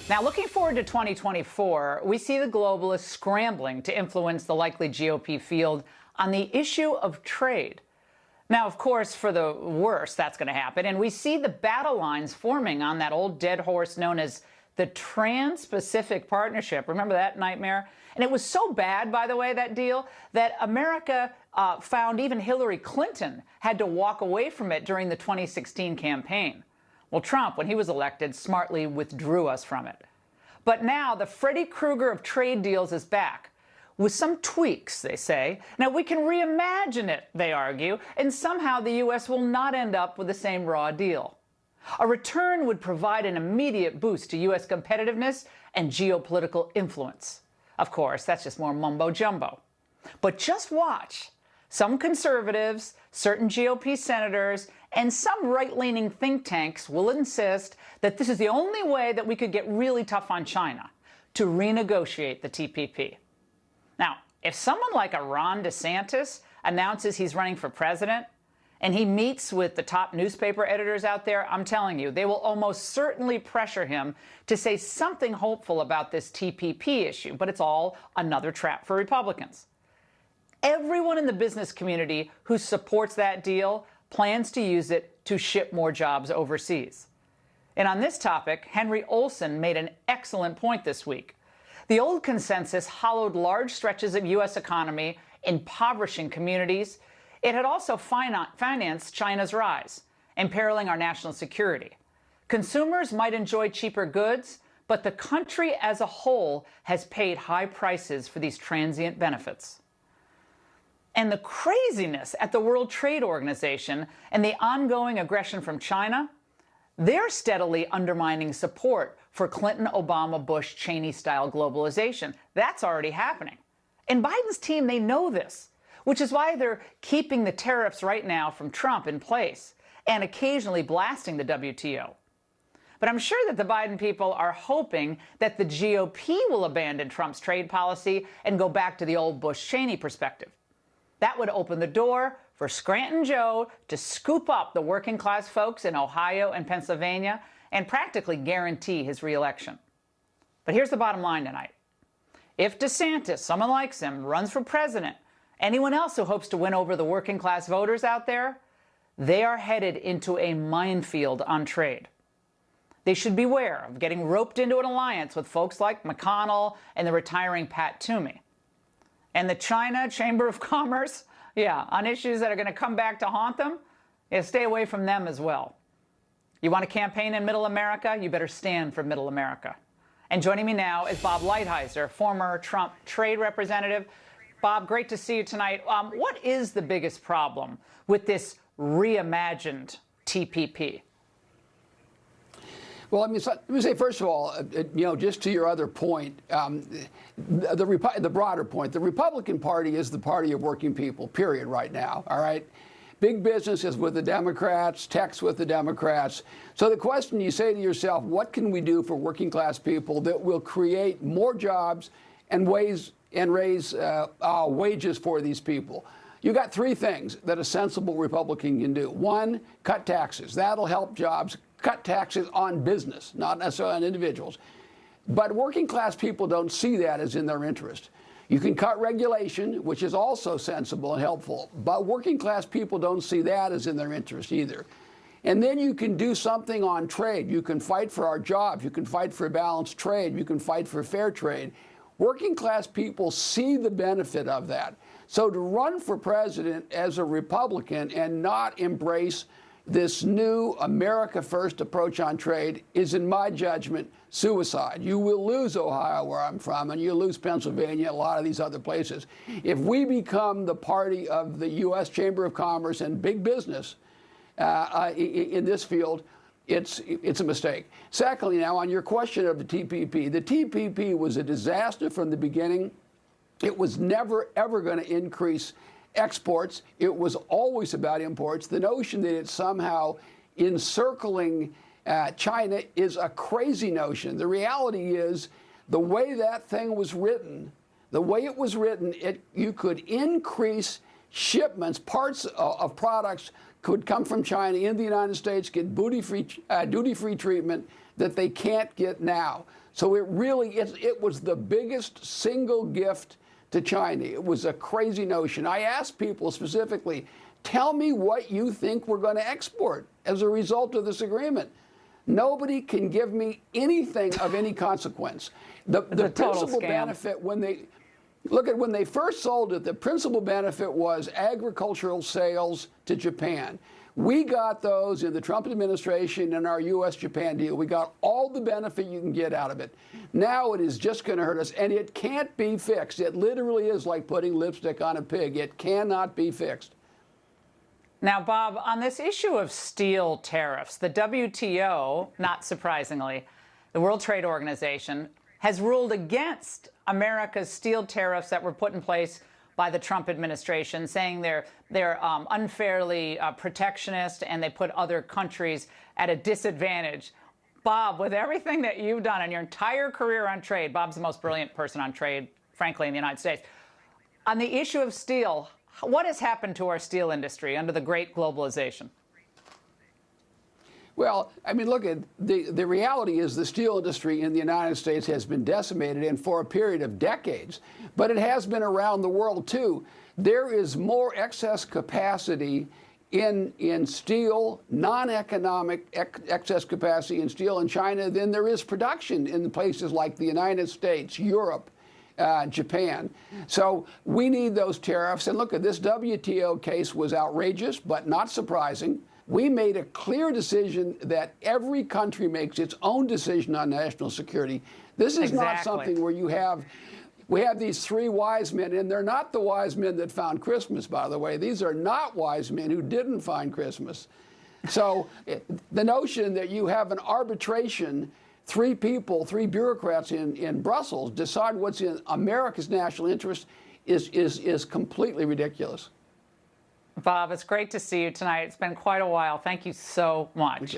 Now, looking forward to 2024, we see the globalists scrambling to influence the likely GOP field on the issue of trade. Now, of course, for the worse, that's going to happen. And we see the battle lines forming on that old dead horse known as the Trans-Pacific Partnership. Remember that nightmare? And it was so bad, by the way, that deal, that America found even Hillary Clinton had to walk away from it during the 2016 campaign. Well, Trump, when he was elected, smartly withdrew us from it. But now the Freddy Krueger of trade deals is back, with some tweaks, they say. Now, we can reimagine it, they argue, and somehow the U.S. will not end up with the same raw deal. A return would provide an immediate boost to U.S. competitiveness and geopolitical influence. Of course, that's just more mumbo-jumbo. But just watch. Some conservatives, certain GOP senators, and some right-leaning think tanks will insist that this is the only way that we could get really tough on China, to renegotiate the TPP. Now, if someone like a Ron DeSantis announces he's running for president, and he meets with the top newspaper editors out there, I'm telling you, they will almost certainly pressure him to say something hopeful about this TPP issue, but it's all another trap for Republicans. Everyone in the business community who supports that deal plans to use it to ship more jobs overseas. And on this topic, Henry Olsen made an excellent point this week. The old consensus hollowed large stretches of U.S. economy, impoverishing communities. It had also financed China's rise, imperiling our national security. Consumers might enjoy cheaper goods, but the country as a whole has paid high prices for these transient benefits. And the craziness at the World Trade Organization and the ongoing aggression from China, they're steadily undermining support for Clinton, Obama, Bush, Cheney-style globalization. That's already happening. And Biden's team, they know this, which is why they're keeping the tariffs right now from Trump in place and occasionally blasting the WTO. But I'm sure that the Biden people are hoping that the GOP will abandon Trump's trade policy and go back to the old Bush-Cheney perspective. That would open the door for Scranton Joe to scoop up the working-class folks in Ohio and Pennsylvania and practically guarantee his reelection. But here's the bottom line tonight. If DeSantis, someone likes him, runs for president, anyone else who hopes to win over the working-class voters out there, they are headed into a minefield on trade. They should beware of getting roped into an alliance with folks like McConnell and the retiring Pat Toomey. And the China Chamber of Commerce, on issues that are going to come back to haunt them, stay away from them as well. You want to campaign in Middle America? You better stand for Middle America. And joining me now is Bob Lighthizer, former Trump trade representative. Bob, great to see you tonight. What is the biggest problem with this reimagined TPP? Well, let me say, first of all, just to your other point, the broader point, the Republican Party is the party of working people, period, right now, all right? Big business is with the Democrats, tech's with the Democrats. So the question you say to yourself, what can we do for working class people that will create more jobs and raise wages for these people? You got three things that a sensible Republican can do. One, cut taxes. That'll help jobs. Cut taxes on business, not necessarily on individuals. But working class people don't see that as in their interest. You can cut regulation, which is also sensible and helpful, but working class people don't see that as in their interest either. And then you can do something on trade. You can fight for our jobs. You can fight for balanced trade. You can fight for fair trade. Working class people see the benefit of that. So to run for president as a Republican and not embrace this new America First approach on trade is, in my judgment, suicide. You will lose Ohio, where I'm from, and you'll lose Pennsylvania, a lot of these other places. If we become the party of the U.S. Chamber of Commerce and big business in this field, it's a mistake. Secondly, now, on your question of the TPP was a disaster from the beginning. It was never, ever going to increase exports. It was always about imports. The notion that it's somehow encircling China is a crazy notion. The reality is the way that thing was written, you could increase shipments, parts of products could come from China in the United States, get duty-free treatment that they can't get now. So it was the biggest single gift to China. It was a crazy notion. I asked people specifically, tell me what you think we're going to export as a result of this agreement. Nobody can give me anything of any consequence. The principal benefit when they first sold it, the principal benefit was agricultural sales to Japan. We got those in the Trump administration and our U.S.-Japan deal. We got all the benefit you can get out of it. Now it is just going to hurt us, and it can't be fixed. It literally is like putting lipstick on a pig. It cannot be fixed. Now, Bob, on this issue of steel tariffs, the WTO, not surprisingly, the World Trade Organization, has ruled against America's steel tariffs that were put in place by the Trump administration, saying they're unfairly protectionist and they put other countries at a disadvantage. Bob, with everything that you've done in your entire career on trade, Bob's the most brilliant person on trade, frankly, in the United States. On the issue of steel, what has happened to our steel industry under the great globalization? Well, I mean, look, the reality is the steel industry in the United States has been decimated, and for a period of decades. But it has been around the world, too. There is more excess capacity in steel, non-economic excess capacity in steel in China than there is production in places like the United States, Europe, Japan. So we need those tariffs. And look, at this WTO case was outrageous, but not surprising. We made a clear decision that every country makes its own decision on national security. This is not something where we have these three wise men, and they're not the wise men that found Christmas, by the way. These are not wise men who didn't find Christmas. So the notion that you have an arbitration, three people, three bureaucrats in Brussels decide what's in America's national interest is completely ridiculous. Bob, it's great to see you tonight. It's been quite a while. Thank you so much.